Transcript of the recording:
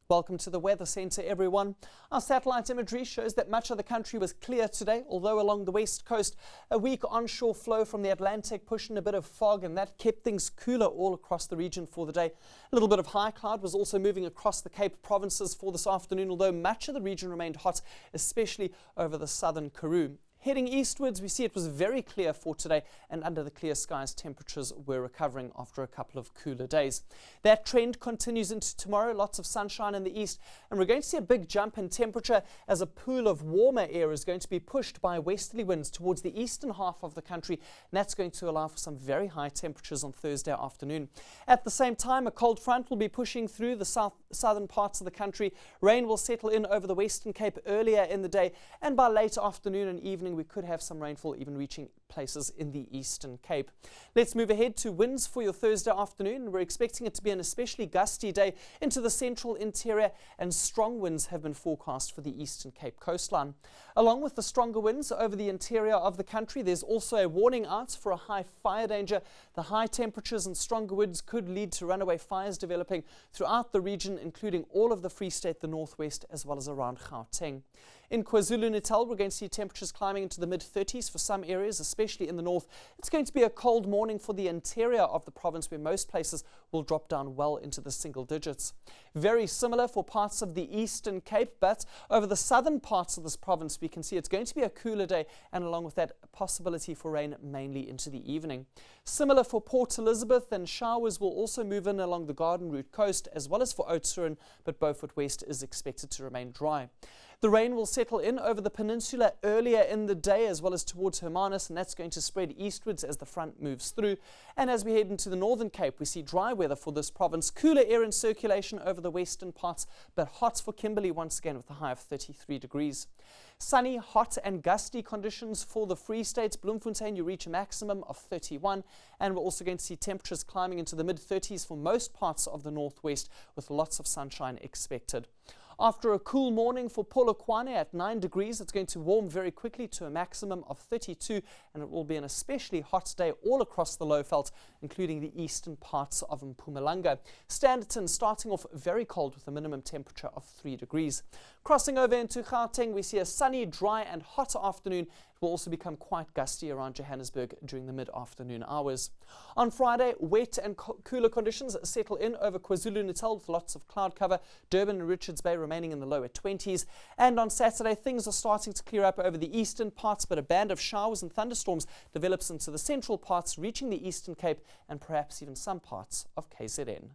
Welcome to the Weather Centre, everyone. Our satellite imagery shows that much of the country was clear today, although along the west coast, a weak onshore flow from the Atlantic pushed in a bit of fog, and that kept things cooler all across the region for the day. A little bit of high cloud was also moving across the Cape provinces for this afternoon, although much of the region remained hot, especially over the southern Karoo. Heading eastwards, we see it was very clear for today, and under the clear skies, temperatures were recovering after a couple of cooler days. That trend continues into tomorrow, lots of sunshine in the east, and we're going to see a big jump in temperature as a pool of warmer air is going to be pushed by westerly winds towards the eastern half of the country, and that's going to allow for some very high temperatures on Thursday afternoon. At the same time, a cold front will be pushing through the southern parts of the country. Rain will settle in over the Western Cape earlier in the day, and by late afternoon and evening, we could have some rainfall even reaching places in the Eastern Cape. Let's move ahead to winds for your Thursday afternoon. We're expecting it to be an especially gusty day into the central interior, and strong winds have been forecast for the Eastern Cape coastline. Along with the stronger winds over the interior of the country, there's also a warning out for a high fire danger. The high temperatures and stronger winds could lead to runaway fires developing throughout the region, including all of the Free State, the northwest, as well as around Gauteng. In KwaZulu-Natal, we're going to see temperatures climbing into the mid-30s for some areas, especially in the north. It's going to be a cold morning for the interior of the province, where most places will drop down well into the single digits. Very similar for parts of the Eastern Cape, but over the southern parts of this province, we can see it's going to be a cooler day, and along with that, a possibility for rain mainly into the evening. Similar for Port Elizabeth, and showers will also move in along the Garden Route coast, as well as for Oudtshoorn, but Beaufort West is expected to remain dry. The rain will settle in over the peninsula earlier in the day, as well as towards Hermanus, and that's going to spread eastwards as the front moves through. And as we head into the Northern Cape, we see dry weather for this province, cooler air in circulation over the western parts, but hot for Kimberley once again with a high of 33 degrees. Sunny, hot and gusty conditions for the Free State. Bloemfontein, you reach a maximum of 31, and we're also going to see temperatures climbing into the mid-30s for most parts of the northwest, with lots of sunshine expected. After a cool morning for Polokwane at 9 degrees, it's going to warm very quickly to a maximum of 32, and it will be an especially hot day all across the Lowveld, including the eastern parts of Mpumalanga. Standerton starting off very cold with a minimum temperature of 3 degrees. Crossing over into Gauteng, we see a sunny, dry and hot afternoon. It will also become quite gusty around Johannesburg during the mid-afternoon hours. On Friday, wet and cooler conditions settle in over KwaZulu-Natal with lots of cloud cover. Durban and Richards Bay remaining in the lower 20s. And on Saturday, things are starting to clear up over the eastern parts, but a band of showers and thunderstorms develops into the central parts, reaching the Eastern Cape and perhaps even some parts of KZN.